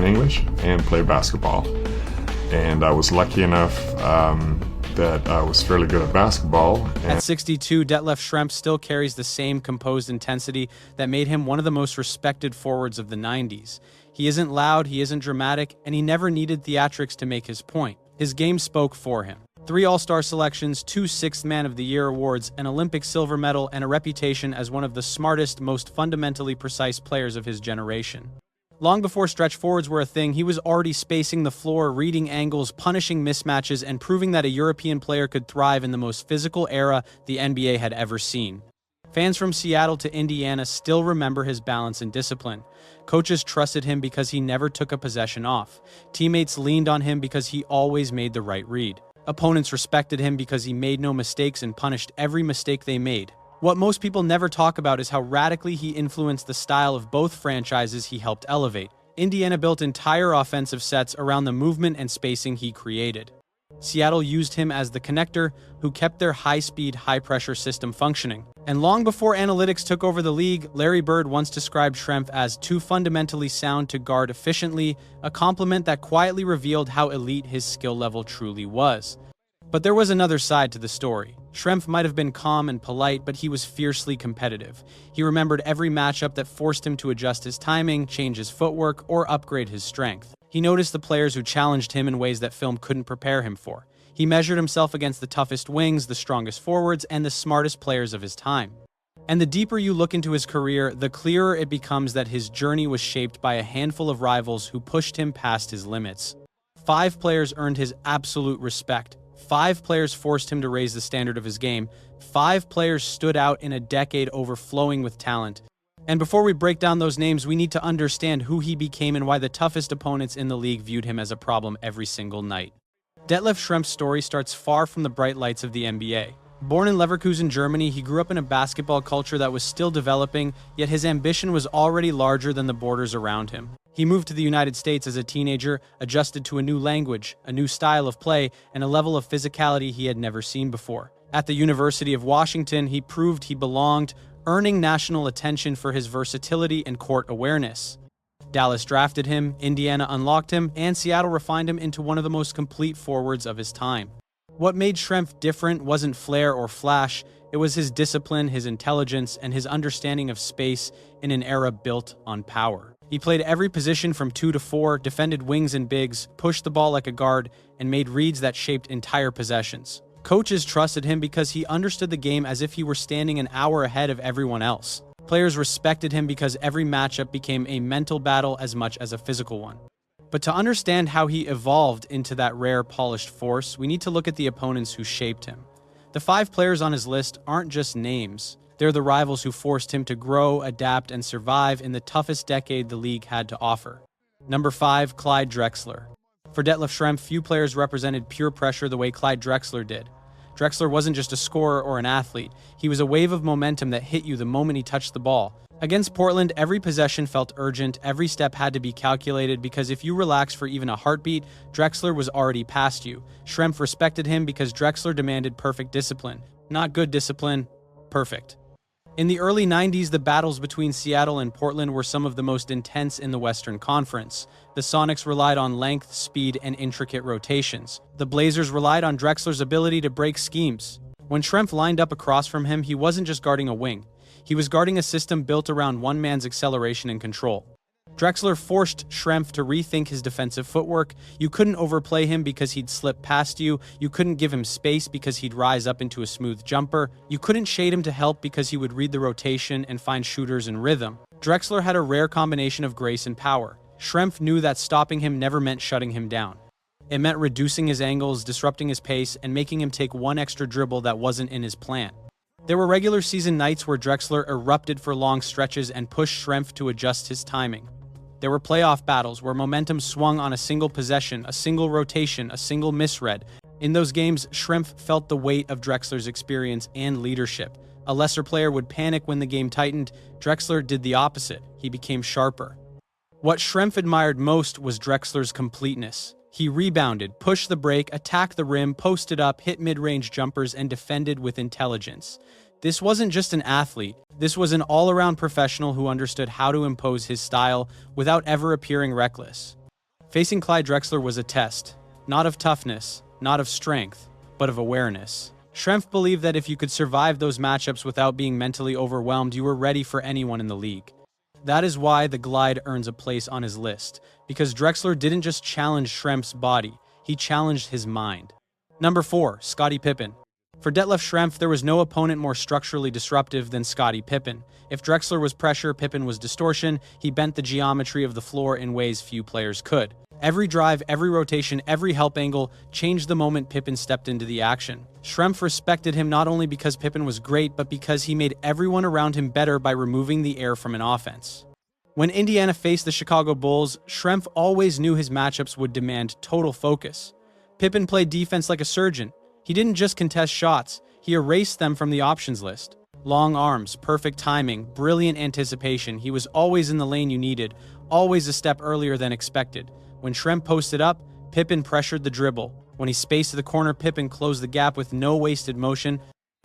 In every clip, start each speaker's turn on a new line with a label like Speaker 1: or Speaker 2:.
Speaker 1: English and play basketball. And I was lucky enough that I was fairly good at basketball.
Speaker 2: At 62, Detlef Schrempf still carries the same composed intensity that made him one of the most respected forwards of the 90s. He isn't loud, he isn't dramatic, and he never needed theatrics to make his point. His game spoke for him. 3 All-Star selections, 2 Sixth Man of the Year awards, an Olympic silver medal, and a reputation as one of the smartest, most fundamentally precise players of his generation. Long before stretch forwards were a thing, he was already spacing the floor, reading angles, punishing mismatches, and proving that a European player could thrive in the most physical era the NBA had ever seen. Fans from Seattle to Indiana still remember his balance and discipline. Coaches trusted him because he never took a possession off. Teammates leaned on him because he always made the right read. Opponents respected him because he made no mistakes and punished every mistake they made. What most people never talk about is how radically he influenced the style of both franchises he helped elevate. Indiana built entire offensive sets around the movement and spacing he created. Seattle used him as the connector who kept their high-speed, high-pressure system functioning. And long before analytics took over the league, Larry Bird once described Schrempf as too fundamentally sound to guard efficiently, a compliment that quietly revealed how elite his skill level truly was. But there was another side to the story. Schrempf might have been calm and polite, but he was fiercely competitive. He remembered every matchup that forced him to adjust his timing, change his footwork, or upgrade his strength. He noticed the players who challenged him in ways that film couldn't prepare him for. He measured himself against the toughest wings, the strongest forwards, and the smartest players of his time. And the deeper you look into his career, the clearer it becomes that his journey was shaped by a handful of rivals who pushed him past his limits. 5 players earned his absolute respect. 5 players forced him to raise the standard of his game. 5 players stood out in a decade overflowing with talent. And before we break down those names, we need to understand who he became and why the toughest opponents in the league viewed him as a problem every single night. Detlef Schrempf's story starts far from the bright lights of the NBA. Born in Leverkusen, Germany, he grew up in a basketball culture that was still developing, yet his ambition was already larger than the borders around him. He moved to the United States as a teenager, adjusted to a new language, a new style of play, and a level of physicality he had never seen before. At the University of Washington, he proved he belonged, earning national attention for his versatility and court awareness. Dallas drafted him, Indiana unlocked him, and Seattle refined him into one of the most complete forwards of his time. What made Schrempf different wasn't flair or flash, it was his discipline, his intelligence, and his understanding of space in an era built on power. He played every position from 2 to 4, defended wings and bigs, pushed the ball like a guard, and made reads that shaped entire possessions. Coaches trusted him because he understood the game as if he were standing an hour ahead of everyone else. Players respected him because every matchup became a mental battle as much as a physical one. But to understand how he evolved into that rare, polished force, we need to look at the opponents who shaped him. The 5 players on his list aren't just names. They're the rivals who forced him to grow, adapt, and survive in the toughest decade the league had to offer. Number 5, Clyde Drexler. For Detlef Schrempf, few players represented pure pressure the way Clyde Drexler did. Drexler wasn't just a scorer or an athlete. He was a wave of momentum that hit you the moment he touched the ball. Against Portland, every possession felt urgent, every step had to be calculated because if you relaxed for even a heartbeat, Drexler was already past you. Schrempf respected him because Drexler demanded perfect discipline. Not good discipline, perfect. In the early 90s, the battles between Seattle and Portland were some of the most intense in the Western Conference. The Sonics relied on length, speed, and intricate rotations. The Blazers relied on Drexler's ability to break schemes. When Schrempf lined up across from him, he wasn't just guarding a wing. He was guarding a system built around one man's acceleration and control. Drexler forced Schrempf to rethink his defensive footwork. You couldn't overplay him because he'd slip past you. You couldn't give him space because he'd rise up into a smooth jumper. You couldn't shade him to help because he would read the rotation and find shooters in rhythm. Drexler had a rare combination of grace and power. Schrempf knew that stopping him never meant shutting him down. It meant reducing his angles, disrupting his pace, and making him take one extra dribble that wasn't in his plan. There were regular season nights where Drexler erupted for long stretches and pushed Schrempf to adjust his timing. There were playoff battles where momentum swung on a single possession, a single rotation, a single misread. In those games, Schrempf felt the weight of Drexler's experience and leadership. A lesser player would panic when the game tightened. Drexler did the opposite. He became sharper. What Schrempf admired most was Drexler's completeness. He rebounded, pushed the break, attacked the rim, posted up, hit mid-range jumpers, and defended with intelligence. This wasn't just an athlete. This was an all-around professional who understood how to impose his style without ever appearing reckless. Facing Clyde Drexler was a test, not of toughness, not of strength, but of awareness. Schrempf believed that if you could survive those matchups without being mentally overwhelmed, you were ready for anyone in the league. That is why the glide earns a place on his list, because Drexler didn't just challenge Schrempf's body, he challenged his mind. Number 4, Scottie Pippen. For Detlef Schrempf, there was no opponent more structurally disruptive than Scottie Pippen. If Drexler was pressure, Pippen was distortion. He bent the geometry of the floor in ways few players could. Every drive, every rotation, every help angle changed the moment Pippen stepped into the action. Schrempf respected him not only because Pippen was great, but because he made everyone around him better by removing the air from an offense. When Indiana faced the Chicago Bulls, Schrempf always knew his matchups would demand total focus. Pippen played defense like a surgeon. He didn't just contest shots, he erased them from the options list. Long arms, perfect timing, brilliant anticipation. He was always in the lane you needed, always a step earlier than expected. When Schrempf posted up, Pippen pressured the dribble. When he spaced to the corner, Pippen closed the gap with no wasted motion.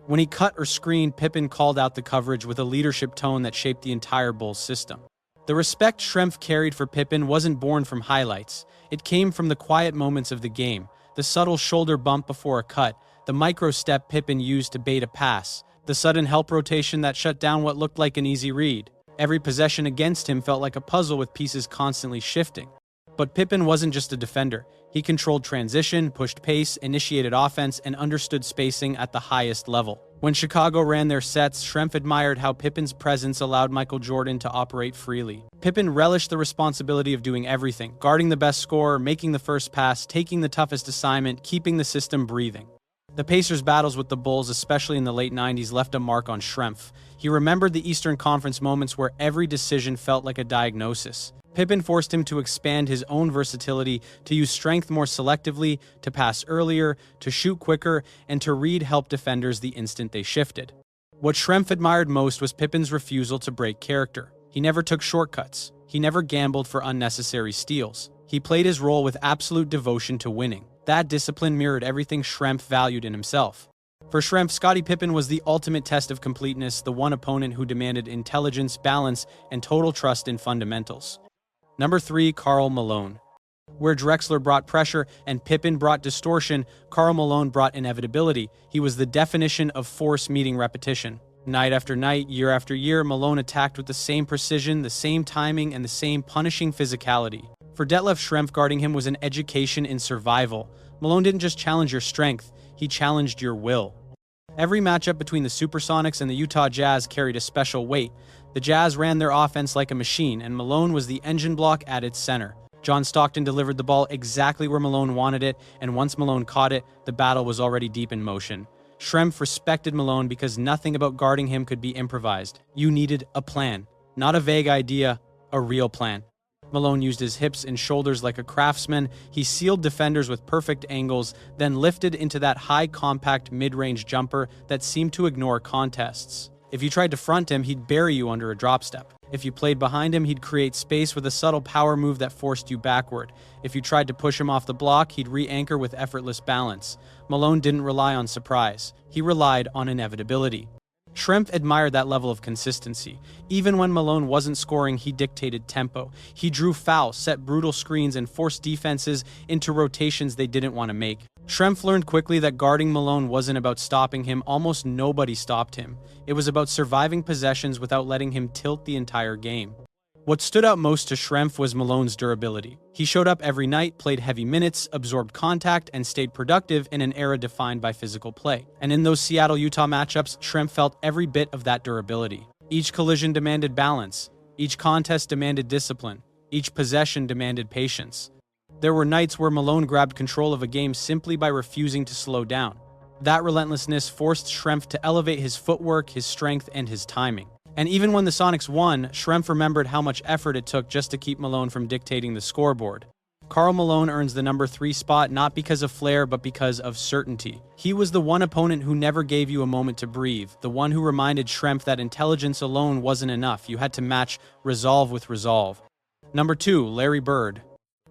Speaker 2: When he cut or screened, Pippen called out the coverage with a leadership tone that shaped the entire Bulls system. The respect Schrempf carried for Pippen wasn't born from highlights. It came from the quiet moments of the game. The subtle shoulder bump before a cut, the micro-step Pippen used to bait a pass, the sudden help rotation that shut down what looked like an easy read. Every possession against him felt like a puzzle with pieces constantly shifting. But Pippen wasn't just a defender. He controlled transition, pushed pace, initiated offense, and understood spacing at the highest level. When Chicago ran their sets, Schrempf admired how Pippen's presence allowed Michael Jordan to operate freely. Pippen relished the responsibility of doing everything, guarding the best scorer, making the first pass, taking the toughest assignment, keeping the system breathing. The Pacers' battles with the Bulls, especially in the late 90s, left a mark on Schrempf. He remembered the Eastern Conference moments where every decision felt like a diagnosis. Pippen forced him to expand his own versatility, to use strength more selectively, to pass earlier, to shoot quicker, and to read help defenders the instant they shifted. What Schrempf admired most was Pippen's refusal to break character. He never took shortcuts. He never gambled for unnecessary steals. He played his role with absolute devotion to winning. That discipline mirrored everything Schrempf valued in himself. For Schrempf, Scottie Pippen was the ultimate test of completeness, the one opponent who demanded intelligence, balance, and total trust in fundamentals. Number 3, Karl Malone. Where Drexler brought pressure and Pippen brought distortion, Karl Malone brought inevitability. He was the definition of force meeting repetition. Night after night, year after year, Malone attacked with the same precision, the same timing, and the same punishing physicality. For Detlef Schrempf, guarding him was an education in survival. Malone didn't just challenge your strength, he challenged your will. Every matchup between the SuperSonics and the Utah Jazz carried a special weight. The Jazz ran their offense like a machine, and Malone was the engine block at its center. John Stockton delivered the ball exactly where Malone wanted it, and once Malone caught it, the battle was already deep in motion. Schrempf respected Malone because nothing about guarding him could be improvised. You needed a plan. Not a vague idea, a real plan. Malone used his hips and shoulders like a craftsman. He sealed defenders with perfect angles, then lifted into that high, compact, mid-range jumper that seemed to ignore contests. If you tried to front him, he'd bury you under a drop step. If you played behind him, he'd create space with a subtle power move that forced you backward. If you tried to push him off the block, he'd re-anchor with effortless balance. Malone didn't rely on surprise. He relied on inevitability. Schrempf admired that level of consistency. Even when Malone wasn't scoring, he dictated tempo. He drew fouls, set brutal screens, and forced defenses into rotations they didn't want to make. Schrempf learned quickly that guarding Malone wasn't about stopping him. Almost nobody stopped him. It was about surviving possessions without letting him tilt the entire game. What stood out most to Schrempf was Malone's durability. He showed up every night, played heavy minutes, absorbed contact, and stayed productive in an era defined by physical play. And in those Seattle-Utah matchups, Schrempf felt every bit of that durability. Each collision demanded balance. Each contest demanded discipline. Each possession demanded patience. There were nights where Malone grabbed control of a game simply by refusing to slow down. That relentlessness forced Schrempf to elevate his footwork, his strength, and his timing. And even when the Sonics won, Schrempf remembered how much effort it took just to keep Malone from dictating the scoreboard. Karl Malone earns the number 3 spot not because of flair, but because of certainty. He was the one opponent who never gave you a moment to breathe, the one who reminded Schrempf that intelligence alone wasn't enough. You had to match resolve with resolve. Number 2, Larry Bird.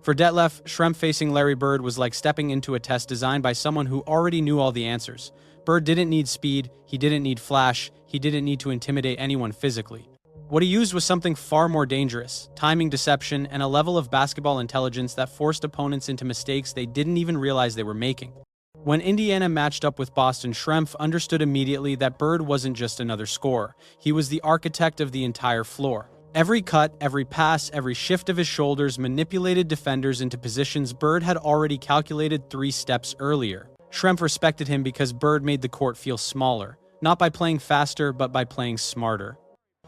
Speaker 2: For Detlef, Schrempf facing Larry Bird was like stepping into a test designed by someone who already knew all the answers. Bird didn't need speed, he didn't need flash, he didn't need to intimidate anyone physically. What he used was something far more dangerous: timing deception and a level of basketball intelligence that forced opponents into mistakes they didn't even realize they were making. When Indiana matched up with Boston, Schrempf understood immediately that Bird wasn't just another scorer. He was the architect of the entire floor. Every cut, every pass, every shift of his shoulders manipulated defenders into positions Bird had already calculated 3 steps earlier. Schrempf respected him because Bird made the court feel smaller, not by playing faster, but by playing smarter.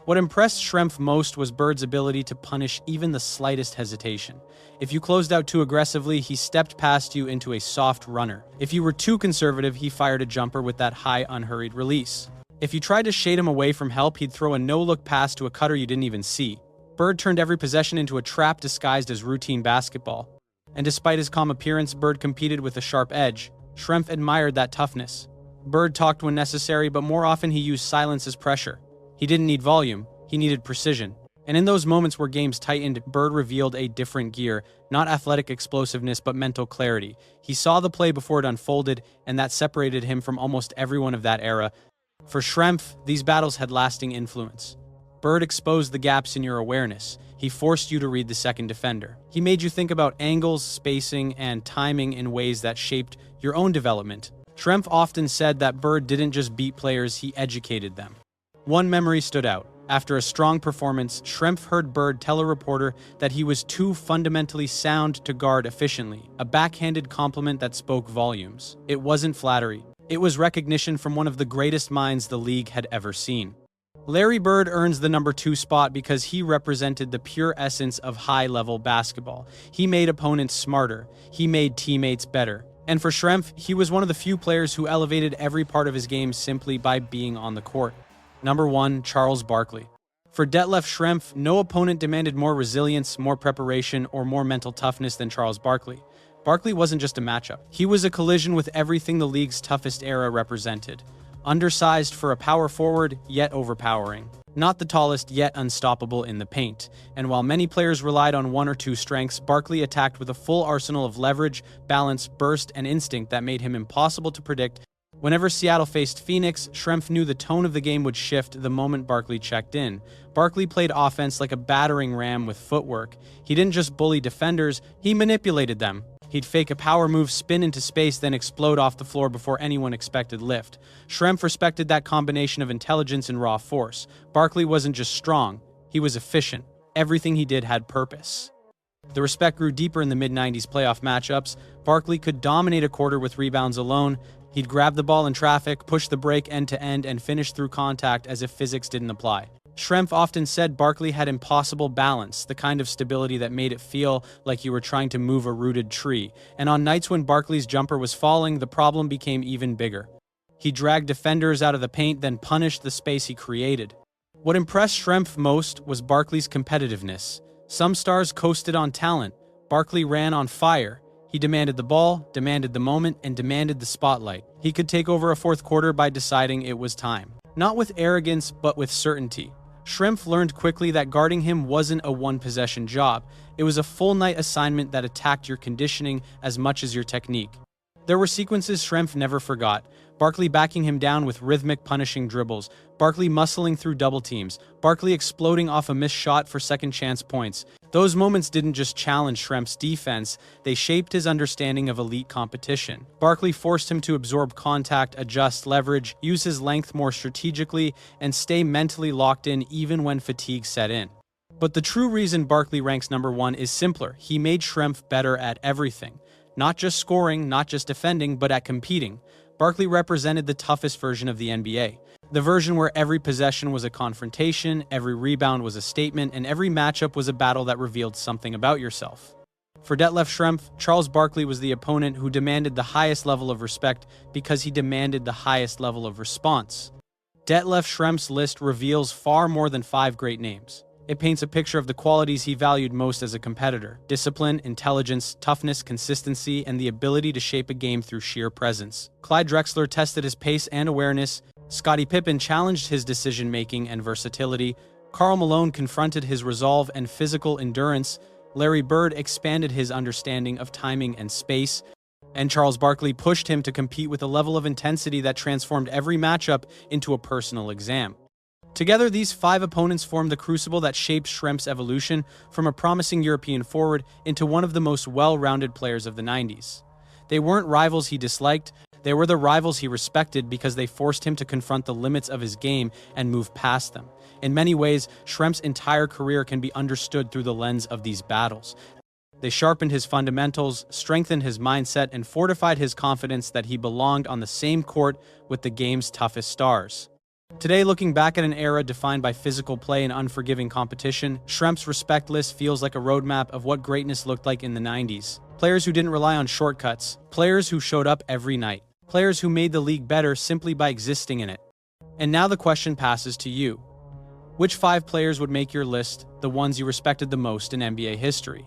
Speaker 2: What impressed Schrempf most was Bird's ability to punish even the slightest hesitation. If you closed out too aggressively, he stepped past you into a soft runner. If you were too conservative, he fired a jumper with that high, unhurried release. If you tried to shade him away from help, he'd throw a no-look pass to a cutter you didn't even see. Bird turned every possession into a trap disguised as routine basketball. And despite his calm appearance, Bird competed with a sharp edge. Schrempf admired that toughness. Bird talked when necessary, but more often he used silence as pressure. He didn't need volume, he needed precision. And in those moments where games tightened, Bird revealed a different gear, not athletic explosiveness, but mental clarity. He saw the play before it unfolded, and that separated him from almost everyone of that era. For Schrempf, these battles had lasting influence. Bird exposed the gaps in your awareness. He forced you to read the second defender. He made you think about angles, spacing, and timing in ways that shaped your own development. Schrempf often said that Bird didn't just beat players, he educated them. One memory stood out. After a strong performance, Schrempf heard Bird tell a reporter that he was too fundamentally sound to guard efficiently, a backhanded compliment that spoke volumes. It wasn't flattery. It was recognition from one of the greatest minds the league had ever seen. Larry Bird earns the number 2 spot because he represented the pure essence of high-level basketball. He made opponents smarter. He made teammates better. And for Schrempf, he was one of the few players who elevated every part of his game simply by being on the court. Number 1, Charles Barkley. For Detlef Schrempf, no opponent demanded more resilience, more preparation, or more mental toughness than Charles Barkley. Barkley wasn't just a matchup. He was a collision with everything the league's toughest era represented. Undersized for a power forward, yet overpowering. Not the tallest, yet unstoppable in the paint. And while many players relied on 1 or 2 strengths, Barkley attacked with a full arsenal of leverage, balance, burst, and instinct that made him impossible to predict. Whenever Seattle faced Phoenix, Schrempf knew the tone of the game would shift the moment Barkley checked in. Barkley played offense like a battering ram with footwork. He didn't just bully defenders, he manipulated them. He'd fake a power move, spin into space, then explode off the floor before anyone expected lift. Schrempf respected that combination of intelligence and raw force. Barkley wasn't just strong, he was efficient. Everything he did had purpose. The respect grew deeper in the mid-90s playoff matchups. Barkley could dominate a quarter with rebounds alone. He'd grab the ball in traffic, push the break end-to-end, and finish through contact as if physics didn't apply. Schrempf often said Barkley had impossible balance, the kind of stability that made it feel like you were trying to move a rooted tree. And on nights when Barkley's jumper was falling, the problem became even bigger. He dragged defenders out of the paint, then punished the space he created. What impressed Schrempf most was Barkley's competitiveness. Some stars coasted on talent. Barkley ran on fire. He demanded the ball, demanded the moment, and demanded the spotlight. He could take over a fourth quarter by deciding it was time. Not with arrogance, but with certainty. Schrempf learned quickly that guarding him wasn't a one-possession job. It was a full-night assignment that attacked your conditioning as much as your technique. There were sequences Schrempf never forgot. Barkley backing him down with rhythmic punishing dribbles, Barkley muscling through double teams, Barkley exploding off a missed shot for second chance points. Those moments didn't just challenge Schrempf's defense, they shaped his understanding of elite competition. Barkley forced him to absorb contact, adjust leverage, use his length more strategically, and stay mentally locked in even when fatigue set in. But the true reason Barkley ranks number 1 is simpler. He made Schrempf better at everything. Not just scoring, not just defending, but at competing. Barkley represented the toughest version of the NBA. The version where every possession was a confrontation, every rebound was a statement, and every matchup was a battle that revealed something about yourself. For Detlef Schrempf, Charles Barkley was the opponent who demanded the highest level of respect because he demanded the highest level of response. Detlef Schrempf's list reveals far more than 5 great names. It paints a picture of the qualities he valued most as a competitor: discipline, intelligence, toughness, consistency, and the ability to shape a game through sheer presence. Clyde Drexler tested his pace and awareness. Scottie Pippen challenged his decision-making and versatility. Karl Malone confronted his resolve and physical endurance. Larry Bird expanded his understanding of timing and space. And Charles Barkley pushed him to compete with a level of intensity that transformed every matchup into a personal exam. Together, these 5 opponents formed the crucible that shaped Schrempf's evolution from a promising European forward into one of the most well-rounded players of the 90s. They weren't rivals he disliked, they were the rivals he respected because they forced him to confront the limits of his game and move past them. In many ways, Schrempf's entire career can be understood through the lens of these battles. They sharpened his fundamentals, strengthened his mindset, and fortified his confidence that he belonged on the same court with the game's toughest stars. Today, looking back at an era defined by physical play and unforgiving competition, Schrempf's respect list feels like a roadmap of what greatness looked like in the 90s. Players who didn't rely on shortcuts, players who showed up every night, players who made the league better simply by existing in it. And now the question passes to you. Which 5 players would make your list the ones you respected the most in NBA history?